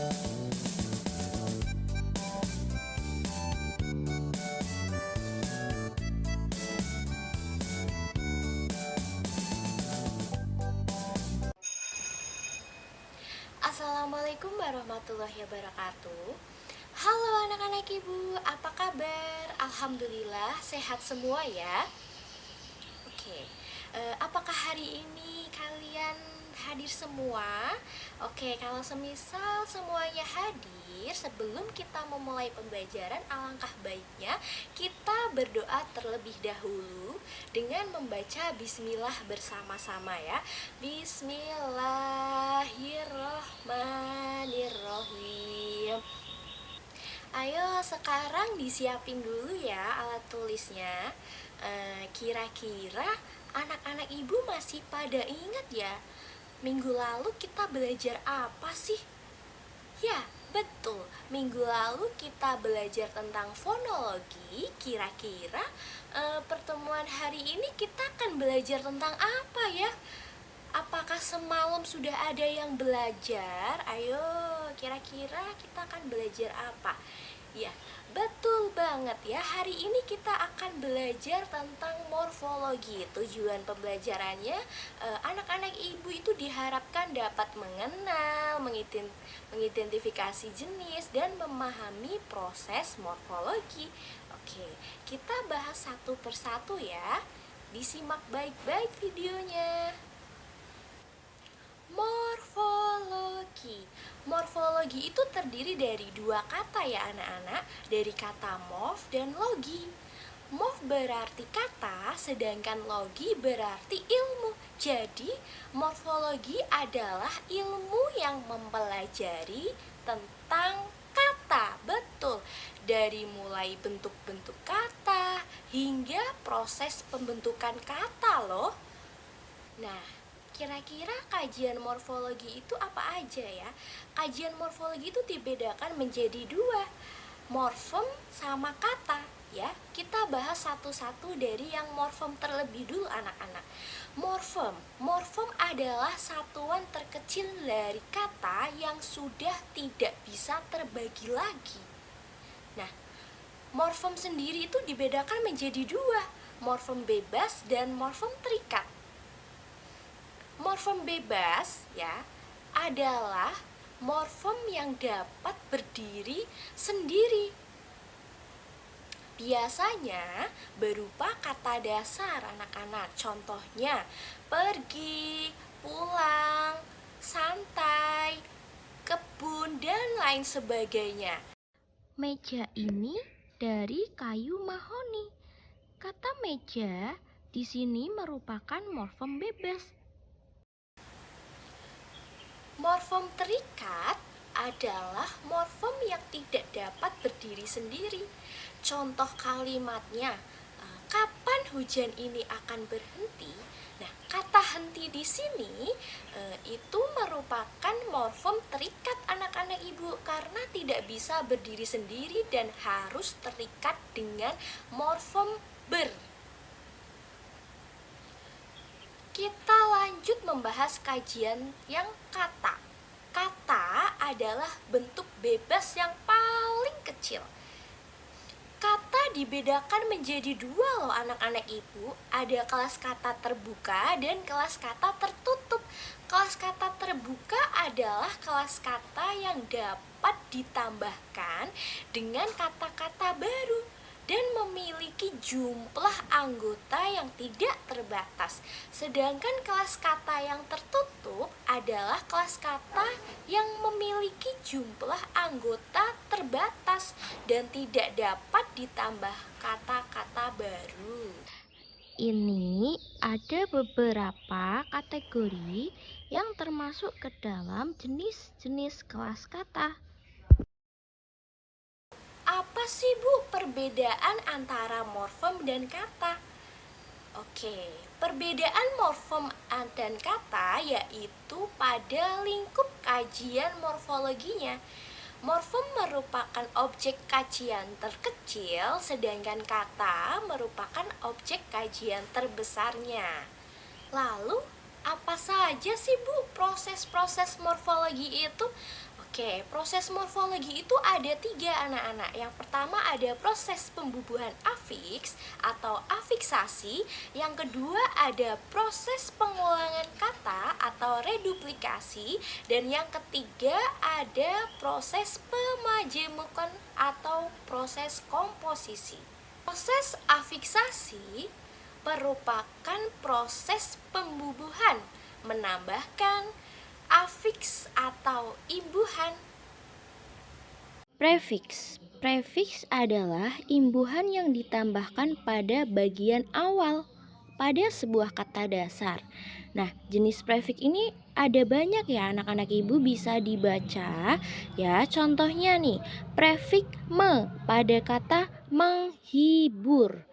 Assalamualaikum warahmatullahi wabarakatuh. Halo anak-anak ibu, apa kabar? Alhamdulillah sehat semua ya. Oke, apakah hari ini kalian hadir semua? Oke, kalau semisal semuanya hadir, sebelum kita memulai pembelajaran, alangkah baiknya kita berdoa terlebih dahulu dengan membaca bismillah bersama-sama ya. Bismillahirrohmanirrohim. Ayo sekarang disiapin dulu ya alat tulisnya. Kira-kira anak-anak ibu masih pada ingat ya, minggu lalu kita belajar apa sih? Ya, betul. Minggu lalu kita belajar tentang fonologi. Kira-kira pertemuan hari ini kita akan belajar tentang apa ya? Apakah semalam sudah ada yang belajar? Ayo, kira-kira kita akan belajar apa? Ya, betul banget ya. Hari ini kita akan belajar tentang morfologi. Tujuan pembelajarannya, anak-anak ibu itu diharapkan dapat mengenal, mengidentifikasi jenis, dan memahami proses morfologi. Oke, kita bahas satu persatu ya. Disimak baik-baik videonya. Morfologi. Morfologi itu terdiri dari dua kata ya anak-anak, dari kata morf dan logi. Morf berarti kata, sedangkan logi berarti ilmu. Jadi, morfologi adalah ilmu yang mempelajari tentang kata. Betul, dari mulai bentuk-bentuk kata hingga proses pembentukan kata loh. Nah, kira-kira kajian morfologi itu apa aja ya? Kajian morfologi itu dibedakan menjadi dua, morfem sama kata ya. Kita bahas satu-satu dari yang morfem terlebih dulu anak-anak. Morfem adalah satuan terkecil dari kata yang sudah tidak bisa terbagi lagi. Nah, morfem sendiri itu dibedakan menjadi dua, morfem bebas dan morfem terikat. Morfem bebas ya adalah morfem yang dapat berdiri sendiri. Biasanya berupa kata dasar anak-anak. Contohnya pergi, pulang, santai, kebun, dan lain sebagainya. Meja ini dari kayu mahoni. Kata meja di sini merupakan morfem bebas. Morfem terikat adalah morfem yang tidak dapat berdiri sendiri. Contoh kalimatnya, kapan hujan ini akan berhenti? Nah, kata henti di sini itu merupakan morfem terikat anak-anak ibu karena tidak bisa berdiri sendiri dan harus terikat dengan morfem ber. Kita lanjut membahas kajian yang kata. Kata adalah bentuk bebas yang paling kecil. Kata dibedakan menjadi dua loh anak-anak ibu. Ada kelas kata terbuka dan kelas kata tertutup. Kelas kata terbuka adalah kelas kata yang dapat ditambahkan dengan kata-kata baru dan memiliki jumlah anggota yang tidak terbatas. Sedangkan kelas kata yang tertutup adalah kelas kata yang memiliki jumlah anggota terbatas dan tidak dapat ditambah kata-kata baru. Ini ada beberapa kategori yang termasuk ke dalam jenis-jenis kelas kata. Apa sih Bu perbedaan antara morfem dan kata? Oke, perbedaan morfem dan kata yaitu pada lingkup kajian morfologinya. Morfem merupakan objek kajian terkecil, sedangkan kata merupakan objek kajian terbesarnya. Lalu, apa saja sih Bu proses-proses morfologi itu? Oke, proses morfologi itu ada tiga anak-anak. Yang pertama ada proses pembubuhan afiks atau afiksasi. Yang kedua ada proses pengulangan kata atau reduplikasi. Dan yang ketiga ada proses pemajemukan atau proses komposisi. Proses afiksasi merupakan proses pembubuhan, menambahkan afiks atau imbuhan. Prefiks. Prefiks adalah imbuhan yang ditambahkan pada bagian awal pada sebuah kata dasar. Nah, jenis prefiks ini ada banyak ya anak-anak ibu, bisa dibaca ya. Contohnya nih, prefiks me pada kata menghibur.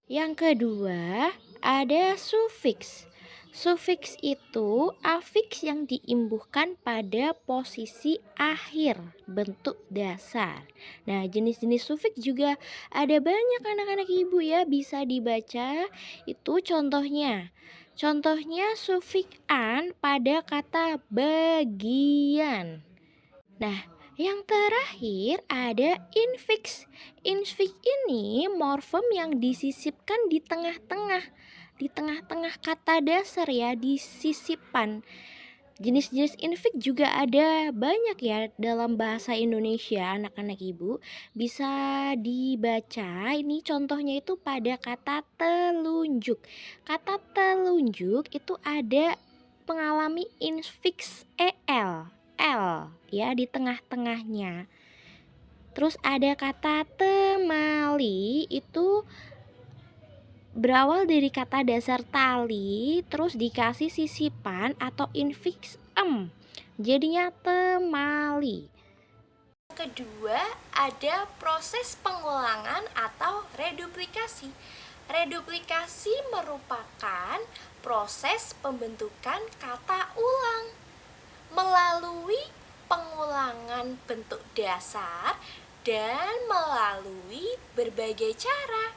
Yang kedua, ada sufiks. Sufiks itu afiks yang diimbuhkan pada posisi akhir bentuk dasar. Nah, jenis-jenis sufiks juga ada banyak anak-anak ibu ya, bisa dibaca. Itu contohnya. Contohnya sufiks an pada kata bagian. Nah, yang terakhir ada infiks. Infiks ini morfem yang disisipkan di tengah-tengah kata dasar ya, disisipan. Jenis-jenis infiks juga ada banyak ya dalam bahasa Indonesia, anak-anak ibu. Bisa dibaca, ini contohnya itu pada kata telunjuk. Kata telunjuk itu ada mengalami infiks L ya di tengah-tengahnya. Terus ada kata temali, itu berawal dari kata dasar tali terus dikasih sisipan atau infiks jadinya temali. Kedua, ada proses pengulangan atau reduplikasi. Reduplikasi merupakan proses pembentukan kata ulang melalui pengulangan bentuk dasar dan melalui berbagai cara.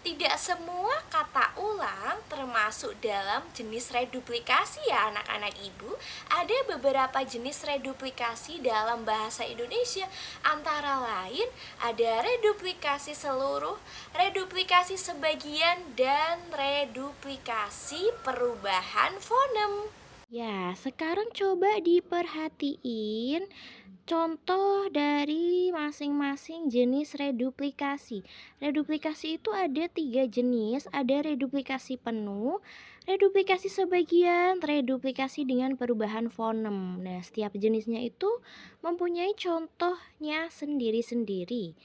Tidak semua kata ulang termasuk dalam jenis reduplikasi ya anak-anak ibu. Ada beberapa jenis reduplikasi dalam bahasa Indonesia. Antara lain ada reduplikasi seluruh, reduplikasi sebagian, dan reduplikasi perubahan fonem. Ya, sekarang coba diperhatiin contoh dari masing-masing jenis reduplikasi. Reduplikasi itu ada 3 jenis, ada reduplikasi penuh, reduplikasi sebagian, reduplikasi dengan perubahan fonem. Nah, setiap jenisnya itu mempunyai contohnya sendiri-sendiri.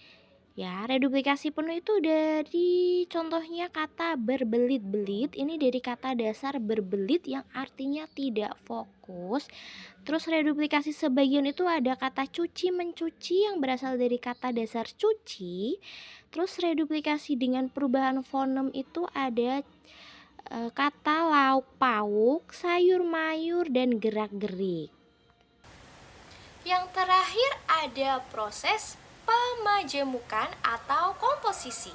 Ya, reduplikasi penuh itu dari contohnya kata berbelit-belit. Ini dari kata dasar berbelit yang artinya tidak fokus. Terus reduplikasi sebagian itu ada kata cuci mencuci yang berasal dari kata dasar cuci. Terus reduplikasi dengan perubahan fonem itu ada kata lauk pauk, sayur mayur, dan gerak-gerik. Yang terakhir ada proses pemajemukan atau komposisi.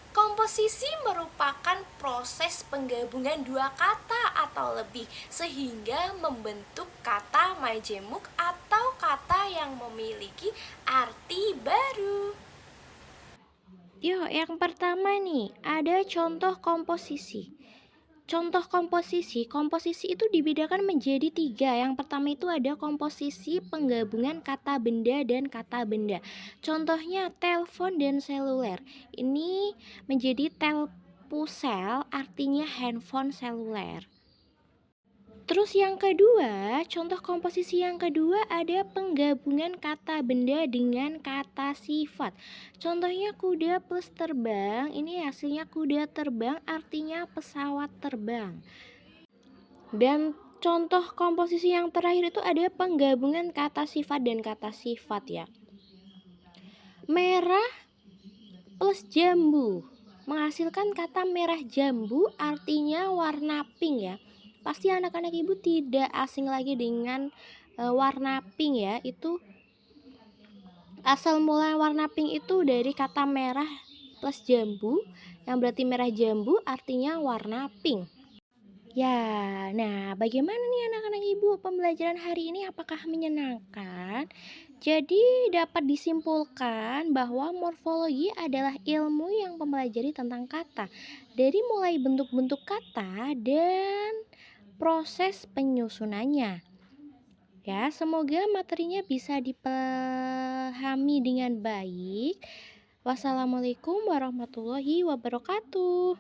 Komposisi merupakan proses penggabungan dua kata atau lebih sehingga membentuk kata majemuk atau kata yang memiliki arti baru. Yuk, yang pertama nih, ada contoh komposisi. Contoh komposisi itu dibedakan menjadi 3. Yang pertama itu ada komposisi penggabungan kata benda dan kata benda. Contohnya telepon dan seluler. Ini menjadi telpusel, artinya handphone seluler. Terus yang kedua, contoh komposisi yang kedua ada penggabungan kata benda dengan kata sifat. Contohnya kuda plus terbang, ini hasilnya kuda terbang artinya pesawat terbang. Dan contoh komposisi yang terakhir itu ada penggabungan kata sifat dan kata sifat ya. Merah plus jambu menghasilkan kata merah jambu artinya warna pink ya. Pasti anak-anak ibu tidak asing lagi dengan warna pink ya. Itu asal mula warna pink itu dari kata merah plus jambu, yang berarti merah jambu artinya warna pink. Ya, nah bagaimana nih anak-anak ibu pembelajaran hari ini apakah menyenangkan? Jadi dapat disimpulkan bahwa morfologi adalah ilmu yang mempelajari tentang kata dari mulai bentuk-bentuk kata dan proses penyusunannya. Ya, semoga materinya bisa dipahami dengan baik. Wassalamualaikum warahmatullahi wabarakatuh.